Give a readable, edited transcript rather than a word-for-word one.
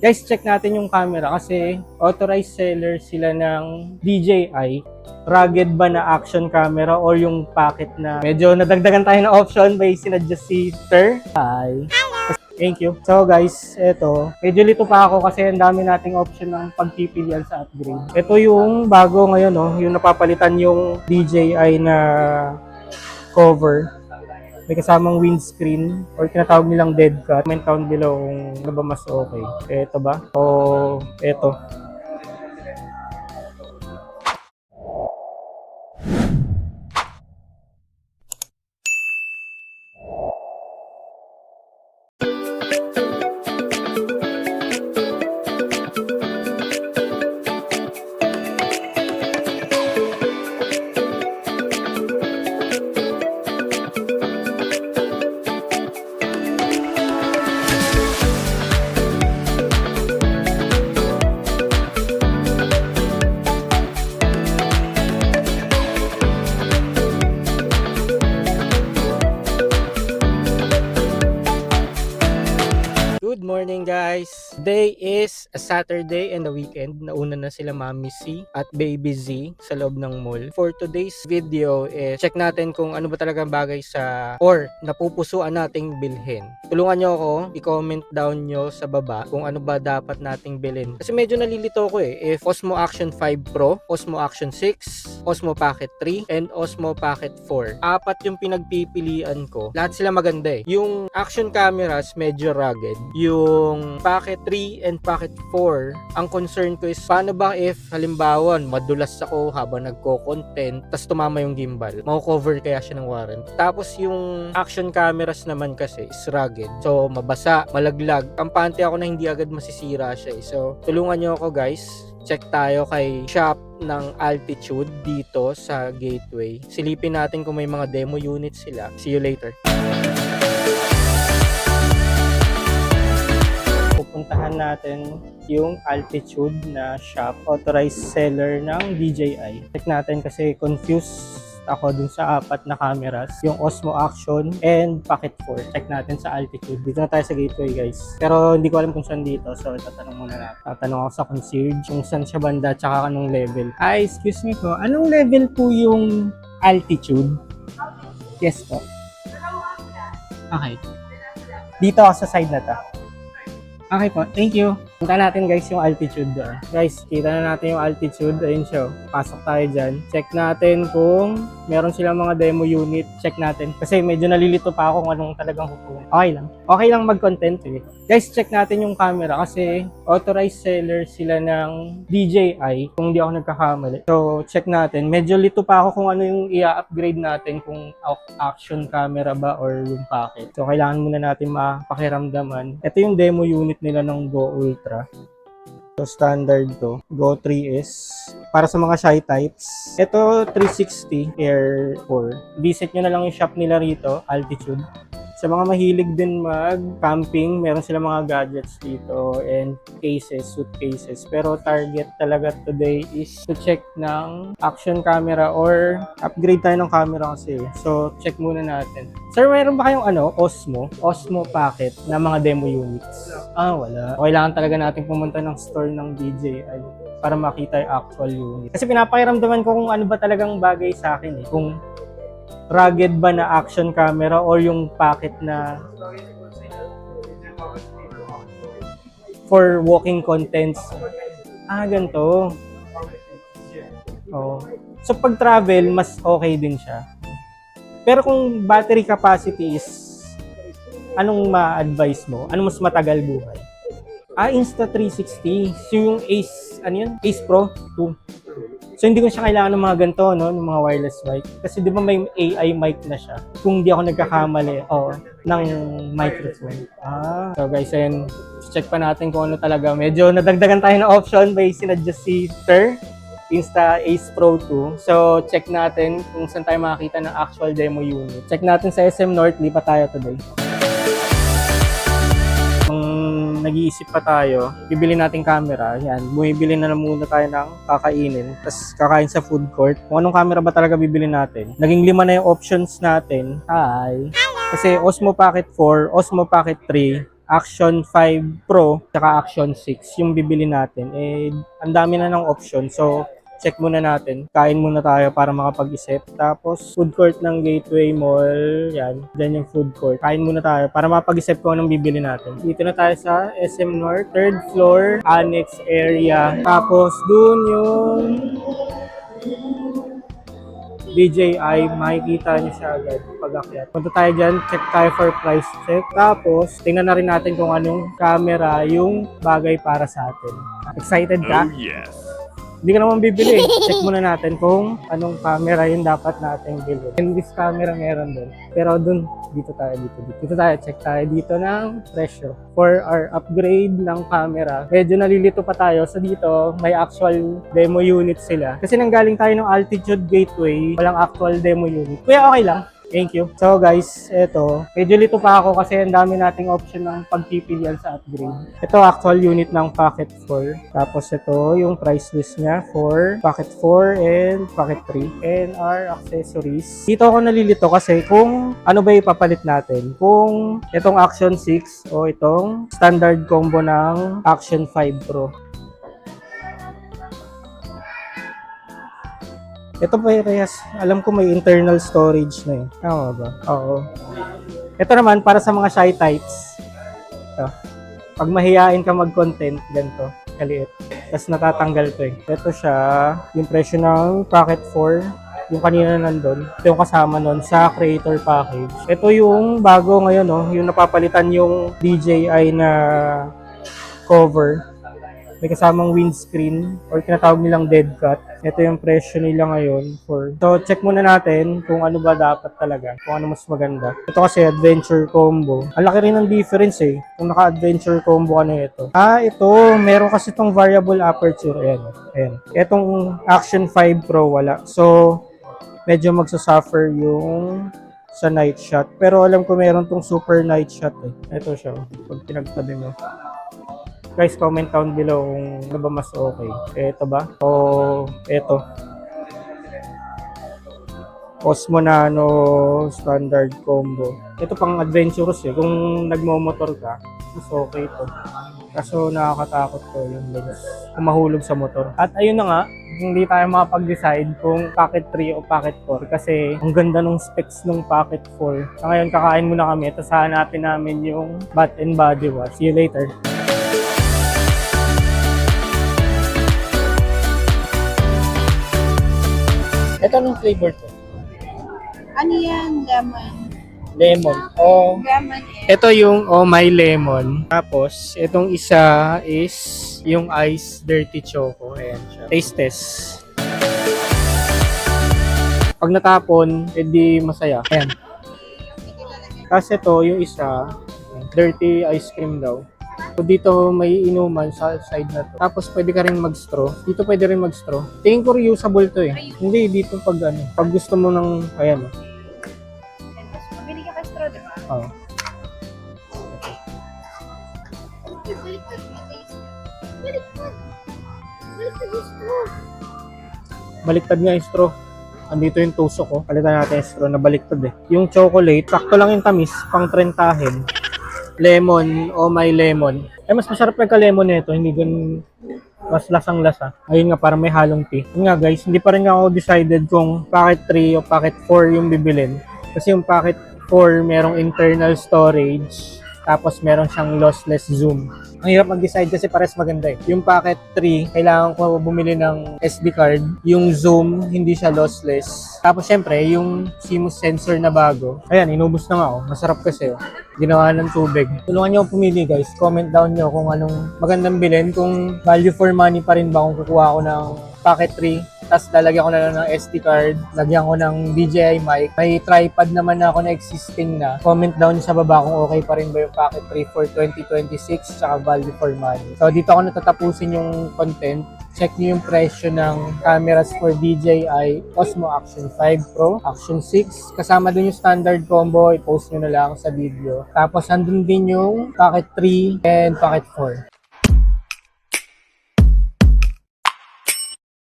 Guys, check natin yung camera kasi authorized seller sila ng DJI. Rugged ba na action camera or yung pocket na medyo nadagdagan tayo ng option by sinadjust si Sir? Hi. Thank you. So guys, eto, medyo lito pa ako kasi ang dami nating option ng pagpipilian sa upgrade. Ito yung bago ngayon, no? Yung napapalitan yung DJI na cover. May kasamang windscreen or tinatawag nilang dead cut. Comment down below kung ano ba mas okay. Ito ba? O ito. Good morning guys! Today is a Saturday and a weekend. Nauna na sila Mami C at Baby Z sa loob ng mall. For today's video is check natin kung ano ba talaga bagay sa or napupusuan nating bilhin. Tulungan nyo ako, i-comment down nyo sa baba kung ano ba dapat nating bilhin. Kasi medyo nalilito ko if Osmo Action 5 Pro, Osmo Action 6, Osmo Pocket 3, and Osmo Pocket 4. Apat yung pinagpipilian ko. Lahat sila maganda Yung action cameras medyo rugged. Yung Pocket 3 and Pocket 4, ang concern ko is paano ba if halimbawa madulas ako habang nagko-content tas tumama yung gimbal, mako-cover kaya siya ng warranty. Tapos yung action cameras naman kasi is rugged, so mabasa, malaglag, kampante ako na hindi agad masisira siya So tulungan nyo ako guys, check tayo kay shop ng Altitude dito sa Gateway. Silipin natin kung may mga demo units sila. See you later. Pupuntahan natin yung Altitude na shop, authorized seller ng DJI. Check natin kasi confused ako dun sa apat na cameras, yung Osmo Action and Pocket 4. Check natin sa Altitude. Dito na tayo sa Gateway guys. Pero hindi ko alam kung saan dito, so tatanong muna natin. Tatanong ako sa concierge kung saan siya banda tsaka anong level. Ay, excuse me po, anong level po yung Altitude? Yes po. Okay. Dito ako sa side na to. Okay po, thank you. Punta natin guys yung Altitude doon. Guys, kita na natin yung Altitude. Ayun siya. Pasok tayo dyan. Check natin kung meron silang mga demo unit. Check natin. Kasi medyo nalilito pa ako kung anong talagang hukuman. Okay lang. Okay lang mag-content Guys, check natin yung camera kasi authorized seller sila ng DJI kung di ako nagkakamali. So, check natin. Medyo lito pa ako kung ano yung i-upgrade natin, kung action camera ba or yung pocket. So, kailangan muna natin mapakiramdaman. Ito yung demo unit nila ng Go Ultra. So, standard to. Go 3S. Para sa mga shy types. Ito, 360 Air 4. Visit nyo na lang yung shop nila rito, Altitude. Sa mga mahilig din mag-camping, meron sila mga gadgets dito and cases, suitcases. Pero target talaga today is to check ng action camera or upgrade tayo ng camera kasi. So, check muna natin. Sir, meron ba kayong Osmo Pocket na mga demo units? Wala. Kailangan talaga natin pumunta ng store ng DJI para makita yung actual unit. Kasi pinapakiramdaman ko kung ano ba talagang bagay sa akin Kung rugged ba na action camera or yung pocket na for walking contents. Ganito. So pag travel, mas okay din siya. Pero kung battery capacity is, anong ma-advise mo? Anong mas matagal buhay? Insta360. So yung Ace, Ace Pro 2. So hindi ko siya kailangan ng mga ganito, ng mga wireless mic. Kasi di ba may AI mic na siya? Kung di ako nagkakamali, ng microphone. So guys, ayun, check pa natin kung ano talaga. Medyo nadagdagan tayo ng option by sinadjust si Sir. Insta Ace Pro 2. So check natin kung saan tayo makakita ng actual demo unit. Check natin sa SM North, lipat tayo today. Nag-iisip pa tayo, bibili nating camera, bumibili na muna tayo ng kakainin, tapos kakain sa food court. Kung anong camera ba talaga bibili natin. Naging 5 na yung options natin. Kasi Osmo Pocket 4, Osmo Pocket 3, Action 5 Pro tsaka Action 6 yung bibili natin. Eh, ang dami na ng option. So, check muna natin. Kain muna tayo para makapag-isip. Tapos, food court ng Gateway Mall. Yan. Diyan yung food court. Kain muna tayo para makapag-isip kung anong bibili natin. Dito na tayo sa SM North. 3rd floor, annex area. Tapos, dun yung DJI, makikita niyo siya agad pag akyat. Punta tayo dyan, check tayo for price check. Tapos, tingnan na rin natin kung anong camera yung bagay para sa atin. Excited ka? Oh, yes. Hindi ka naman bibili. Check muna natin kung anong camera yung dapat natin bilhin. And this camera meron doon. Pero doon, dito tayo. Check tayo dito ng presyo. For our upgrade ng camera, medyo nalilito pa tayo. So dito, may actual demo unit sila. Kasi nanggaling tayo ng Altitude Gateway, walang actual demo unit. Kuya, okay lang. Thank you. So guys, eto, medyo lito pa ako kasi ang dami nating option ng pagpipilian sa upgrade. Ito actual unit ng Pocket 4. Tapos ito yung price list niya for Pocket 4 and Pocket 3 and our accessories. Dito ako nalilito kasi kung ano ba ipapalit natin. Kung itong Action 6 o itong standard combo ng Action 5 Pro. Ito pa parehas, alam ko may internal storage na eh. Tama ba? Oo. Ito naman, para sa mga shy types. Ito. Pag mahihain ka mag-content, ganito, kaliit. Tapos natatanggal to eh. Ito siya, yung presyo ng Pocket 4. Yung kanina nandun. Ito yung kasama nun sa creator package. Ito yung bago ngayon, no? Yung napapalitan yung DJI na cover. May kasamang windscreen or tinatawag nilang dead cut. Ito yung presyo nila ngayon for... So, check muna natin kung ano ba dapat talaga. Kung ano mas maganda. Ito kasi adventure combo. Ang laki rin ng difference eh. Kung naka-adventure combo ka na ito. Ito. Meron kasi itong variable aperture. Ayan. Itong Action 5 Pro wala. So, medyo magsasuffer yung sa night shot. Pero alam ko meron tong super night shot eh. Ito siya. Pag pinagtabi mo. Guys, comment down below kung ano ba mas okay. Ito ba? O ito. Osmo Nano standard combo. Ito pang adventurous eh. Kung nagmo-motor ka, mas okay ito. Kaso nakakatakot ko yung lens. Kung mahulog sa motor. At ayun na nga, hindi tayo makapag-decide kung Pocket 3 o Pocket 4 kasi ang ganda ng specs ng Pocket 4. So ngayon kakain muna kami. Tapos hanapin namin yung Bath and Body Wash. See you later. Ito anong flavor to? Ano yan? Lemon. Lemon. Lemon Ito yung Oh My Lemon. Tapos, itong isa is yung Ice Dirty Choco. Ayan siya. Taste test. Pag natapon, edi masaya. Ayan. Kasi ito, yung isa, dirty ice cream daw. So dito may inuman sa side na to. Tapos pwede ka rin mag-straw. Dito pwede rin mag-straw. Tingin ko reusable to eh. Hindi, dito pag ano. Pag gusto mo ng, ayan oh. Mabili ka straw, diba? Oo. Baliktad nga yung straw. Andito yung tusok ko. Palitan natin yung straw na baliktad eh. Yung chocolate, sakto lang yung tamis, pang trentahin. Lemon, Oh My Lemon. Mas masarap nagka-lemon nito, hindi ganun mas lasang-lasa. Ayun nga, parang may halong tea. Yun nga guys, hindi pa rin ako decided kung Pocket 3 o Pocket 4 yung bibilin. Kasi yung Pocket 4 merong internal storage, tapos meron siyang lossless zoom. Ang hirap mag-decide kasi pares maganda eh. Yung Pocket 3, kailangan ko bumili ng SD card. Yung zoom, hindi siya lossless. Tapos syempre, yung CMOS sensor na bago. Ayan, inubos na nga ako. Masarap kasi oh. Ginawa ng tubig. Tulungan niyo akong pumili guys. Comment down niyo kung anong magandang bilhin. Kung value for money pa rin ba kung kukuha ako ng Pocket 3. Tapos lalagyan ko na lang ng SD card. Lagyan ko ng DJI mic. May tripod naman na ako na existing na. Comment down niyo sa baba kung okay pa rin ba yung Pocket 3 for 2026 tsaka value for money. So dito ako natatapusin yung content. Check niyo yung presyo ng cameras for DJI Osmo Action 5 Pro, Action 6. Kasama dun yung standard combo. I-post nyo na lang sa video. Tapos andun din yung Pocket 3 and Pocket 4.